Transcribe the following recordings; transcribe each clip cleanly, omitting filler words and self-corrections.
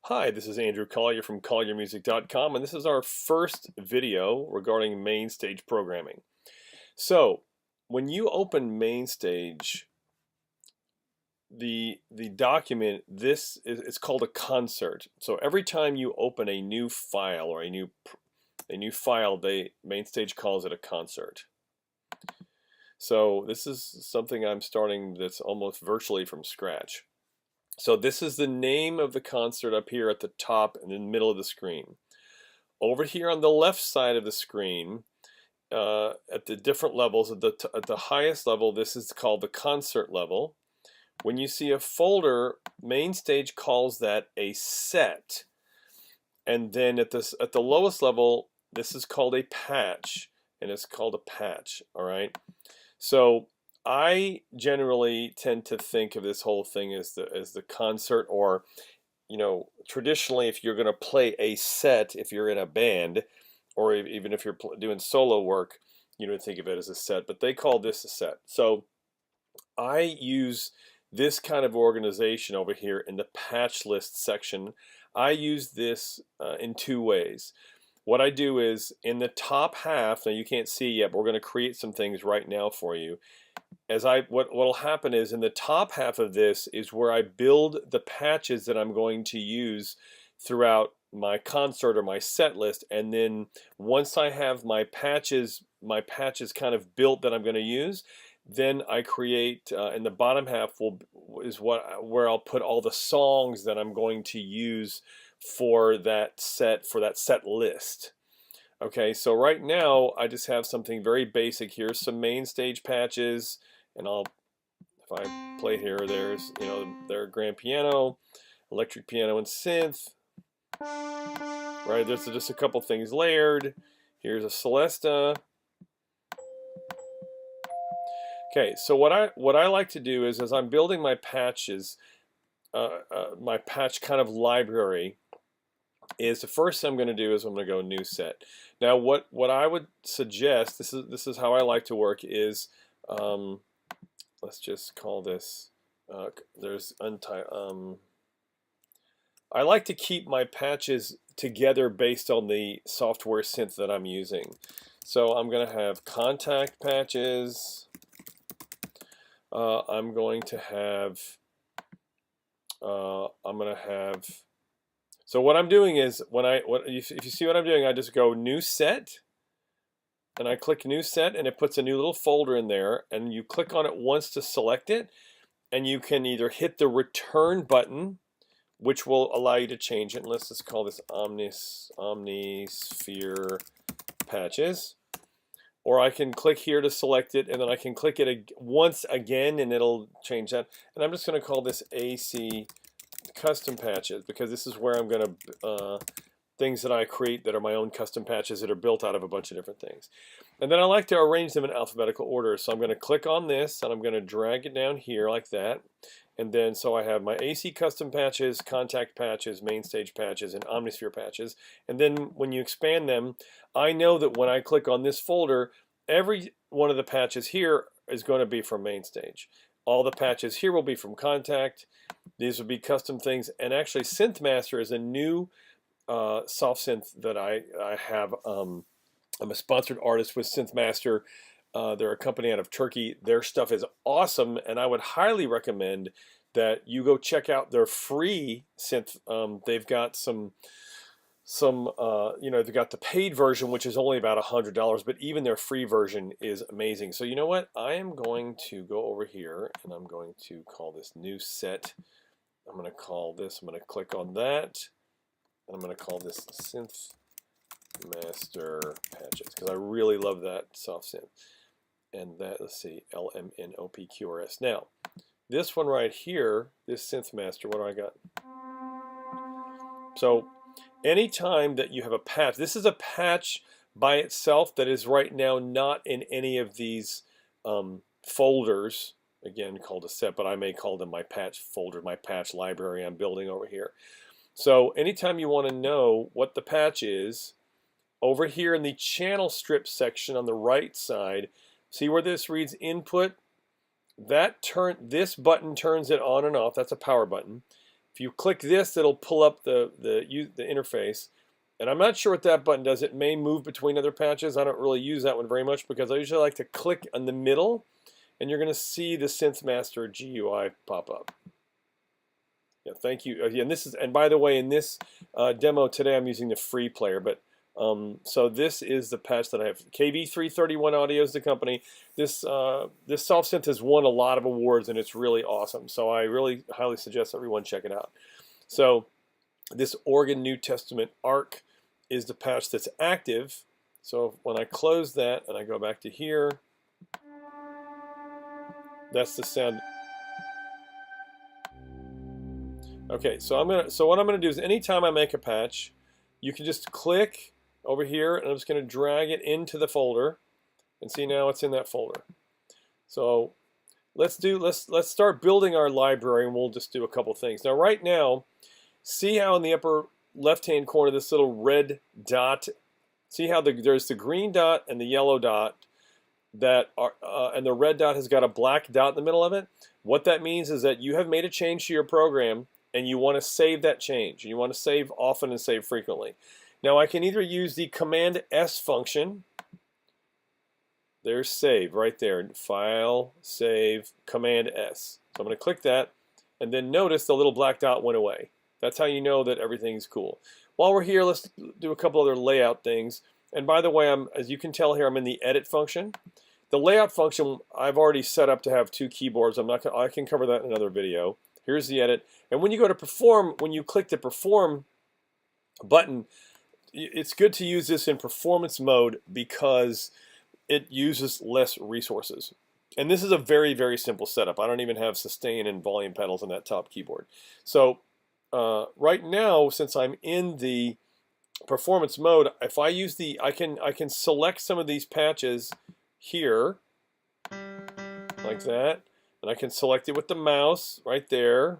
Hi, this is Andrew Collier from ColyerMusic.com, and this is our first video regarding Mainstage programming. So, when you open Mainstage, the document, it's called a concert. So every time you open a new file or a new file, Mainstage calls it a concert. So this is something I'm starting that's almost virtually from scratch. So this is the name of the concert up here at the top and in the middle of the screen. Over here on the left side of the screen, at the different levels, at the highest level, this is called the concert level. When you see a folder, Mainstage calls that a set. And then at the lowest level, this is called a patch, and it's called a patch, all right? So I generally tend to think of this whole thing as the concert, or traditionally, if you're going to play a set, if you're in a band, or even if you're doing solo work, you don't think of it as a set, but they call this a set. So I use this kind of organization over here in the patch list section. I use this in two ways. What I do is in the top half, now you can't see yet, but we're going to create some things right now for you. What'll happen is in the top half of this is where I build the patches that I'm going to use throughout my concert or my set list, and then once I have my patches kind of built that I'm going to use, then I create in the bottom half where I'll put all the songs that I'm going to use for that set list. Okay, so right now I just have something very basic here, some Mainstage patches, and if I play here, there's their grand piano, electric piano, and synth. Right, there's just a couple things layered. Here's a Celesta. Okay, so what I like to do is, as I'm building my patches, my patch kind of library, is the first thing I'm going to do is I'm going to go new set. Now, what I would suggest, this is how I like to work, is let's just call this. There's Untitled. I like to keep my patches together based on the software synth that I'm using. So I'm going to have contact patches. I'm going to have. So what I'm doing is if you see what I'm doing, I just go new set, and I click new set, and it puts a new little folder in there, and you click on it once to select it, and you can either hit the return button, which will allow you to change it. And let's just call this Omnisphere patches. Or I can click here to select it, and then I can click it once again, and it'll change that. And I'm just going to call this AC custom patches, because this is where I'm going to things that I create that are my own custom patches that are built out of a bunch of different things. And then I like to arrange them in alphabetical order. So I'm going to click on this, and I'm going to drag it down here like that. And then so I have my AC custom patches, contact patches, Mainstage patches, and Omnisphere patches. And then when you expand them, I know that when I click on this folder, every one of the patches here is going to be from Mainstage. All the patches here will be from contact. These will be custom things. And actually, SynthMaster is a new soft synth that I have. I'm a sponsored artist with SynthMaster. They're a company out of Turkey. Their stuff is awesome, and I would highly recommend that you go check out their free synth. They've got they've got the paid version, which is only about $100, but even their free version is amazing. So you know what? I am going to go over here, and I'm going to call this new set. I'm going to call this, I'm going to click on that, and I'm going to call this Synth Master Patches, because I really love that soft synth. And that, let's see, LMNOPQRS. Now, this one right here, this Synth Master, what do I got? So, anytime that you have a patch, this is a patch by itself that is right now not in any of these folders, again called a set, but I may call them my patch folder, my patch library I'm building over here. So, anytime you want to know what the patch is, over here in the channel strip section on the right side, see where this reads input? This button turns it on and off. That's a power button. If you click this, it'll pull up the interface. And I'm not sure what that button does. It may move between other patches. I don't really use that one very much because I usually like to click in the middle, and you're going to see the SynthMaster GUI pop up. Yeah, thank you. Yeah, and by the way, in this demo today, I'm using the free player. But so this is the patch that I have. KV331 Audio is the company. This soft synth has won a lot of awards, and it's really awesome. So I really highly suggest everyone check it out. So this Organ New Testament ARC is the patch that's active. So when I close that and I go back to here, that's the sound. Okay, so what I'm gonna do is anytime I make a patch, you can just click over here, and I'm just gonna drag it into the folder, and see now it's in that folder. So let's start building our library, and we'll just do a couple things. Now right now, see how in the upper left-hand corner this little red dot, see how there's the green dot and the yellow dot that are, and the red dot has got a black dot in the middle of it. What that means is that you have made a change to your program, and you want to save that change. You want to save often and save frequently. Now I can either use the Command S function. There's save right there. File, save, Command S. So I'm going to click that, and then notice the little black dot went away. That's how you know that everything's cool. While we're here, let's do a couple other layout things. And by the way, as you can tell here, I'm in the edit function. The layout function I've already set up to have 2 keyboards. I can cover that in another video. Here's the edit. And when you go to perform, when you click the perform button, it's good to use this in performance mode because it uses less resources. And this is a very, very simple setup. I don't even have sustain and volume pedals on that top keyboard. So right now, since I'm in the performance mode, if I use I can select some of these patches here, like that, and I can select it with the mouse right there.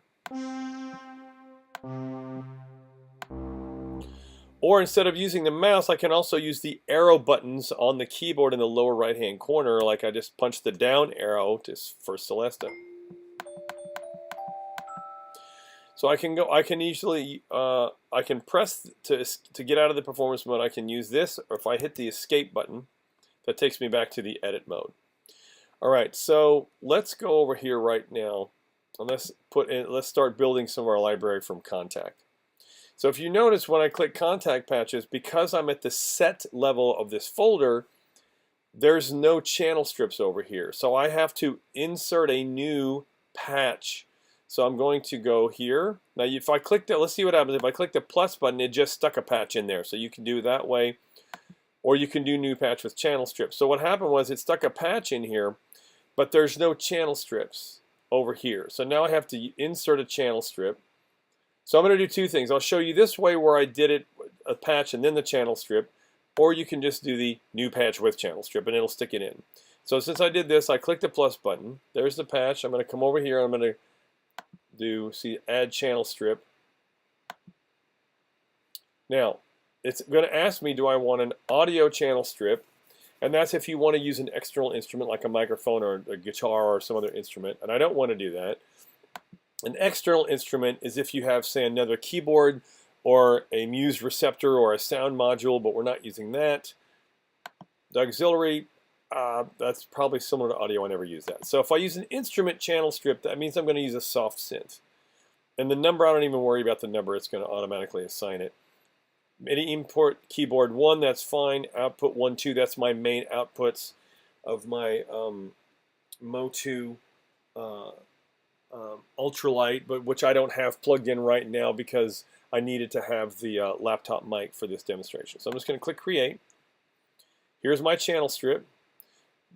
Or instead of using the mouse, I can also use the arrow buttons on the keyboard in the lower right-hand corner, like I just punched the down arrow for Celesta. So I can easily, I can press to get out of the performance mode. I can use this, or if I hit the escape button, that takes me back to the edit mode. All right, so let's go over here right now, and let's start building some of our library from Contact. So if you notice when I click Contact Patches, because I'm at the set level of this folder, there's no channel strips over here. So I have to insert a new patch. So I'm going to go here. Now if I click that, let's see what happens. If I click the plus button, it just stuck a patch in there. So you can do it that way, or you can do new patch with channel strips. So what happened was it stuck a patch in here, but there's no channel strips over here. So now I have to insert a channel strip. So I'm going to do 2 things. I'll show you this way where I did it, a patch and then the channel strip, or you can just do the new patch with channel strip and it'll stick it in. So since I did this, I click the plus button. There's the patch. I'm going to come over here. I'm going to see add channel strip. Now it's going to ask me, do I want an audio channel strip? And that's if you want to use an external instrument like a microphone or a guitar or some other instrument. And I don't want to do that. An external instrument is if you have, say, another keyboard or a Muse receptor or a sound module, but we're not using that. The auxiliary, that's probably similar to audio. I never use that. So if I use an instrument channel strip, that means I'm going to use a soft synth. And the number, I don't even worry about the number. It's going to automatically assign it. MIDI import keyboard 1, that's fine. Output 1, 2, that's my main outputs of my Motu ultralight, but which I don't have plugged in right now because I needed to have the laptop mic for this demonstration. So I'm just going to click Create. Here's my channel strip.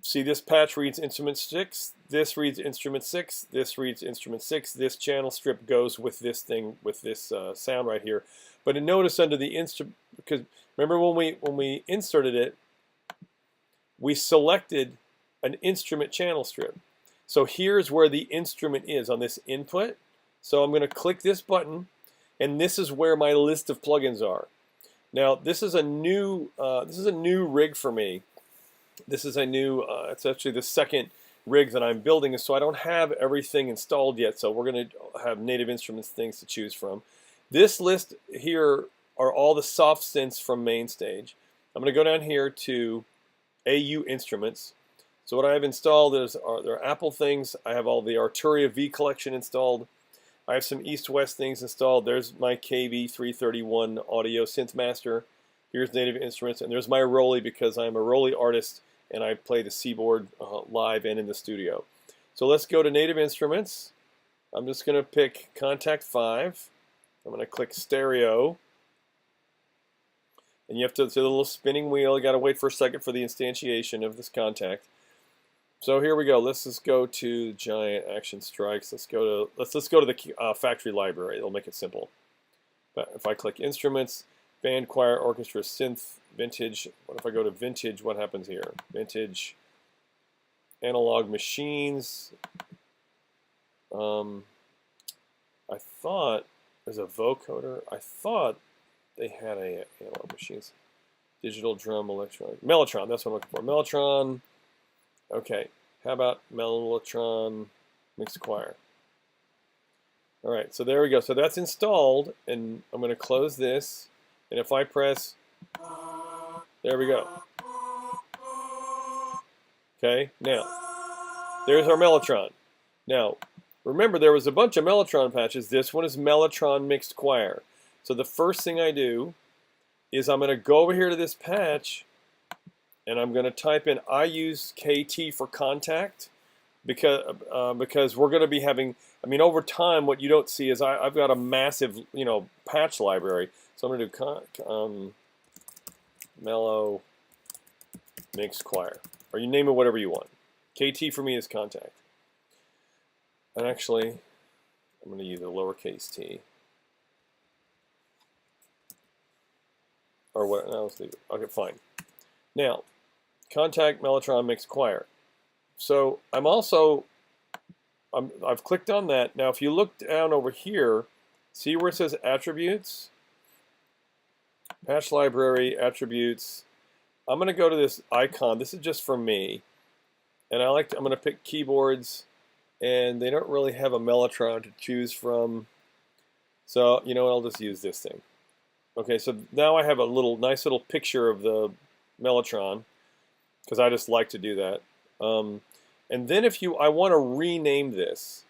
See, this patch reads instrument 6, this reads instrument 6, this reads instrument 6. This channel strip goes with this thing, with this sound right here. But notice under the instrument, because remember when we inserted it, we selected an instrument channel strip. So here's where the instrument is on this input. So I'm going to click this button, and this is where my list of plugins are. Now this is a new rig for me. This is a new. It's actually the second rig that I'm building, so I don't have everything installed yet. So we're going to have Native Instruments things to choose from. This list here are all the soft synths from Mainstage. I'm going to go down here to AU Instruments. So what I have installed there are Apple things. I have all the Arturia V collection installed. I have some East-West things installed. There's my KV331 audio synth master. Here's Native Instruments, and there's my Rolly because I'm a Rolly artist and I play the Seaboard live and in the studio. So let's go to Native Instruments. I'm just going to pick Contact 5. I'm going to click Stereo. And you have to see the little spinning wheel. You got to wait for a second for the instantiation of this contact. So here we go. Let's just go to Giant Action Strikes. Let's go to the factory library. It'll make it simple. But if I click Instruments, Band, Choir, Orchestra, Synth, Vintage. What if I go to Vintage? What happens here? Vintage, Analog Machines. I thought there's a vocoder. I thought they had a Analog Machines, Digital Drum, Electronic, Mellotron. That's what I'm looking for. Mellotron. Okay, how about Mellotron Mixed Choir? All right, so there we go. So that's installed, and I'm going to close this. And if I press, there we go. Okay, now, there's our Mellotron. Now, remember there was a bunch of Mellotron patches. This one is Mellotron Mixed Choir. So the first thing I do is I'm going to go over here to this patch, and I'm going to type in, I use KT for contact, because we're going to be having, I mean, over time, what you don't see is I've got a massive, patch library. So I'm going to do Mellow Mixed Choir, or you name it whatever you want. KT for me is contact. And actually, I'm going to use a lowercase t. Or what? No, let's leave it. Okay, fine. Now, contact Mellotron Mixed Choir. So I've clicked on that. Now, if you look down over here, see where it says Attributes? Patch Library, Attributes. I'm going to go to this icon. This is just for me. And I'm going to pick keyboards. And they don't really have a Mellotron to choose from. So, I'll just use this thing. Okay, so now I have a nice little picture of the Mellotron, because I just like to do that. And then I want to rename this.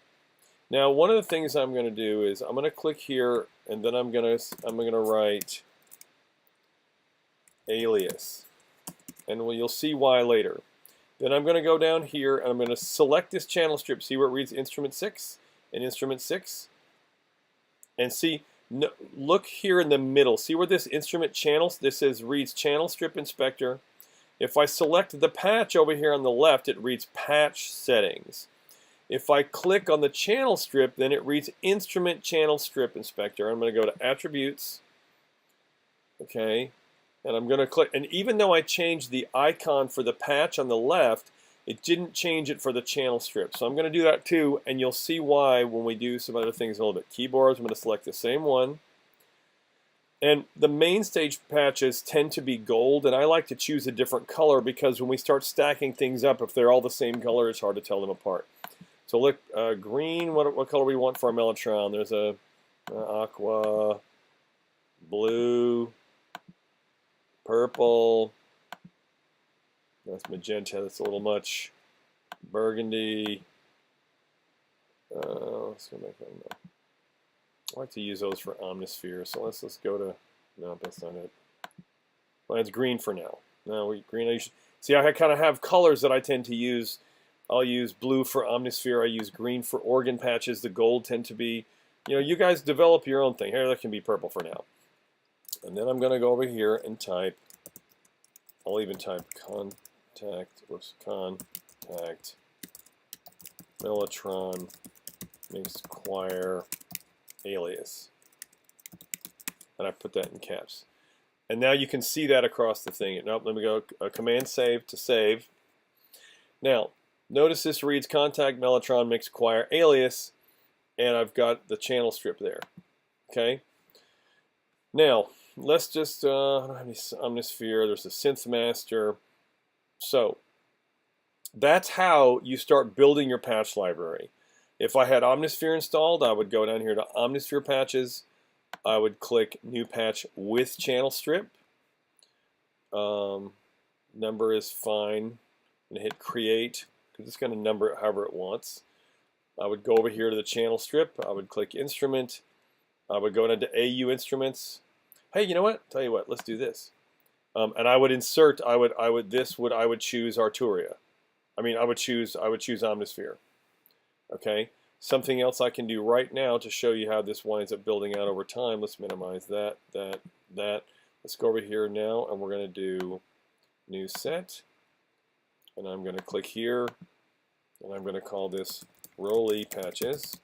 Now, one of the things I'm going to do is I'm going to click here, and then I'm going to write alias, and you'll see why later. Then I'm going to go down here, and I'm going to select this channel strip. See where it reads Instrument 6 and Instrument 6, and see. No, look here in the middle. See where this instrument channels, this reads Channel Strip Inspector. If I select the patch over here on the left, it reads Patch Settings. If I click on the channel strip, then it reads Instrument Channel Strip Inspector. I'm going to go to Attributes. Okay, and I'm going to click. And even though I changed the icon for the patch on the left, it didn't change it for the channel strip. So I'm going to do that too, and you'll see why when we do some other things a little bit. Keyboards, I'm going to select the same one. And the Mainstage patches tend to be gold, and I like to choose a different color because when we start stacking things up, if they're all the same color, it's hard to tell them apart. So look, green, what color we want for our Mellotron? There's a aqua, blue, purple. That's magenta, that's a little much. Burgundy. Let's go make that. I like to use those for Omnisphere, so let's go to, no, that's not it. Well, it's green for now. No, green, see, I kind of have colors that I tend to use. I'll use blue for Omnisphere, I use green for organ patches, the gold tend to be, you guys develop your own thing. Here, that can be purple for now. And then I'm going to go over here and type, I'll even type contact Mellotron Mixed Choir alias, and I put that in caps. And now you can see that across the thing. Nope, let me go Command Save to save. Now notice this reads Contact Mellotron Mixed Choir alias, and I've got the channel strip there. Okay. Now let's just I don't have any Omnisphere. There's a Synth Master. So that's how you start building your patch library. If I had Omnisphere installed, I would go down here to Omnisphere patches. I would click New Patch with Channel Strip. Number is fine. I'm going to hit Create because it's going to number it however it wants. I would go over here to the Channel Strip. I would click Instrument. I would go down to AU Instruments. Hey, you know what? Tell you what. Let's do this. And I would insert. I would choose Arturia. I would choose Omnisphere. Okay. Something else I can do right now to show you how this winds up building out over time. Let's minimize that. Let's go over here now, and we're going to do New Set. And I'm going to click here, and I'm going to call this Roly Patches.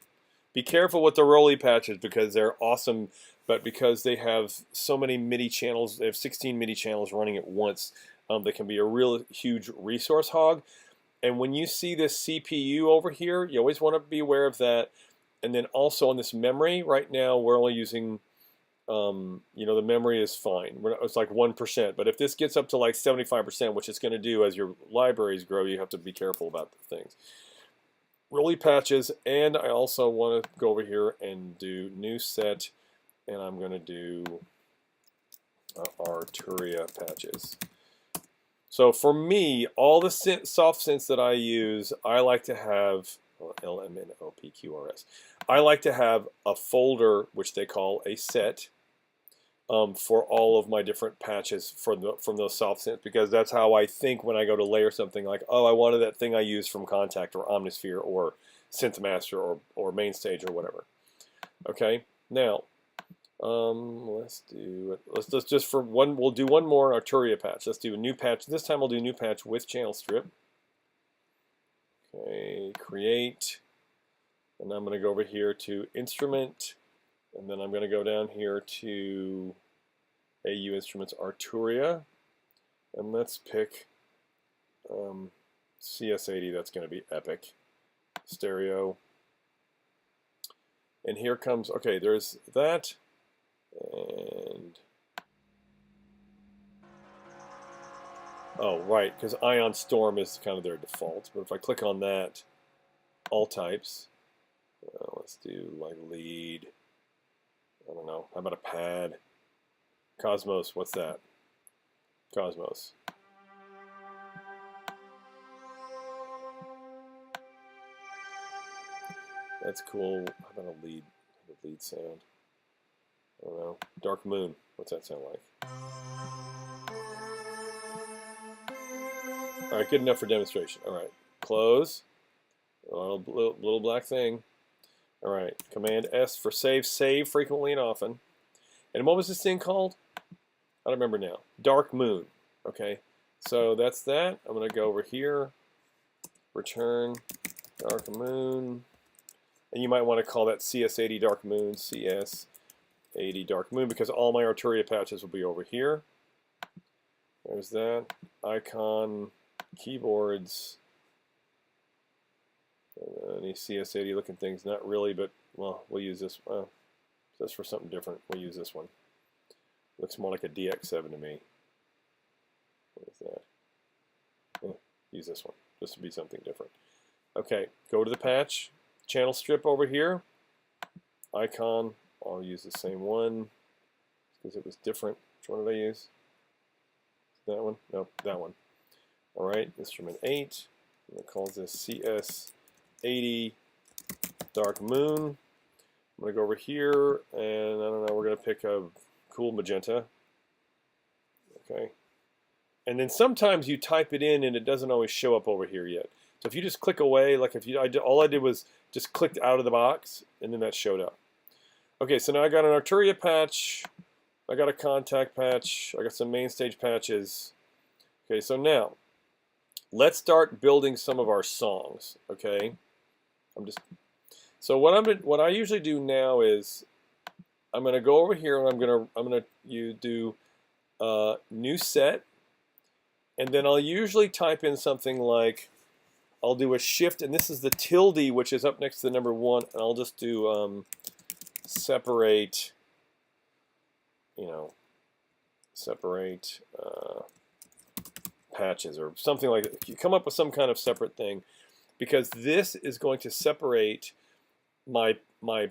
Be careful with the Roly Patches because they're awesome, but because they have so many MIDI channels, they have 16 MIDI channels running at once, they can be a real huge resource hog. And when you see this CPU over here, you always want to be aware of that. And then also on this memory, right now we're only using, the memory is fine. It's like 1%. But if this gets up to like 75%, which it's going to do as your libraries grow, you have to be careful about the things. Roly Patches, and I also want to go over here and do New Set, and I'm going to do Arturia Patches. So for me, all the soft synths that I use, I like to have LMNOPQRS. I like to have a folder which they call a set for all of my different patches from those soft synths, because that's how I think when I go to layer something like, oh, I wanted that thing I used from Contact or Omnisphere or Synthmaster or Mainstage or whatever. Okay, now. Let's just for one, we'll do one more Arturia patch. Let's do a new patch. This time we'll do new patch with Channel Strip. Okay, Create. And I'm going to go over here to Instrument. And then I'm going to go down here to AU Instruments Arturia. And let's pick CS80. That's going to be epic. Stereo. And here comes, okay, there's that. And oh, right, because Ion Storm is kind of their default. But if I click on that, all types, let's do like lead. I don't know. How about a pad? Cosmos, what's that? Cosmos. That's cool. How about a lead? A lead sound. I don't know. Dark Moon. What's that sound like? All right, good enough for demonstration. All right, close. A little black thing. All right, Command S for save. Save frequently and often. And what was this thing called? I don't remember now. Dark Moon. Okay, so that's that. I'm going to go over here. Return Dark Moon. And you might want to call that CS80 Dark Moon, CS80 Dark Moon, because all my Arturia patches will be over here. There's that. Icon, keyboards, any CS80 looking things, not really, but well, we'll use this. Just for something different, we'll use this one. Looks more like a DX7 to me. What is that? Use this one, just to be something different. Okay, go to the patch. Channel Strip over here. Icon, I'll use the same one because it was different. Which one did I use? That one? Nope, that one. All right, Instrument 8. I'm going to call this CS80 Dark Moon. I'm going to go over here, and I don't know, we're going to pick a cool magenta. Okay. And then sometimes you type it in, and it doesn't always show up over here yet. So if you just click away, like if you, all I did was just clicked out of the box, and then that showed up. Okay, so now I got an Arturia patch, I got a Contact patch, I got some Mainstage patches. Okay, so now let's start building some of our songs. Okay, so what I usually do now is I'm going to go over here and I'm gonna do new set, and then I'll usually type in something like, I'll do a shift, and this is the tilde, which is up next to the number 1, and I'll just do separate, separate patches or something like that. You come up with some kind of separate thing, because this is going to separate my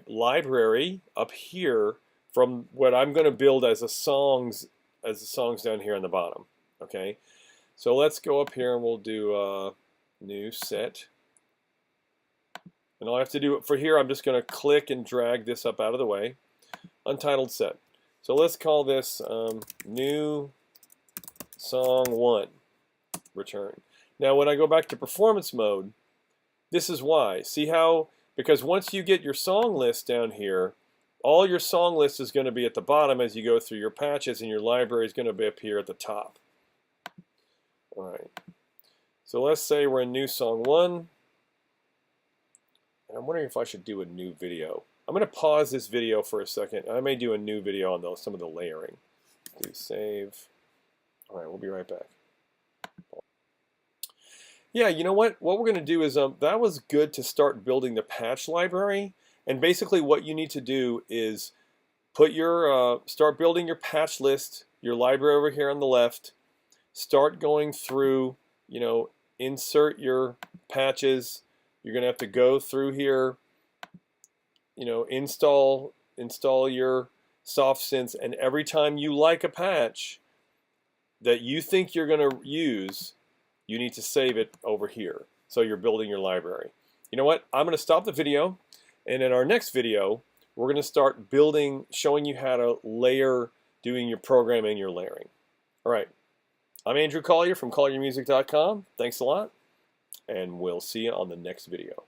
library up here from what I'm going to build as the songs down here on the bottom. Okay, so let's go up here and we'll do a new set. And all I have to do for here, I'm just going to click and drag this up out of the way. Untitled set. So let's call this new song 1. Return. Now when I go back to performance mode, this is why. See how, because once you get your song list down here, all your song list is going to be at the bottom as you go through your patches, and your library is going to be up here at the top. All right. So let's say we're in new song 1. And I'm wondering if I should do a new video. I'm going to pause this video for a second. I may do a new video on some of the layering. Do save. All right, we'll be right back. Yeah, you know what? What we're going to do is, that was good to start building the patch library. And basically what you need to do is put your, start building your patch list, your library over here on the left. Start going through, you know, insert your patches. You're going to have to go through here, you know, install your soft synths, and every time you like a patch that you think you're going to use, you need to save it over here. So you're building your library. You know what? I'm going to stop the video, and in our next video, we're going to start building, showing you how to layer, doing your programming, your layering. All right. I'm Andrew Collier from ColyerMusic.com. Thanks a lot, and we'll see you on the next video.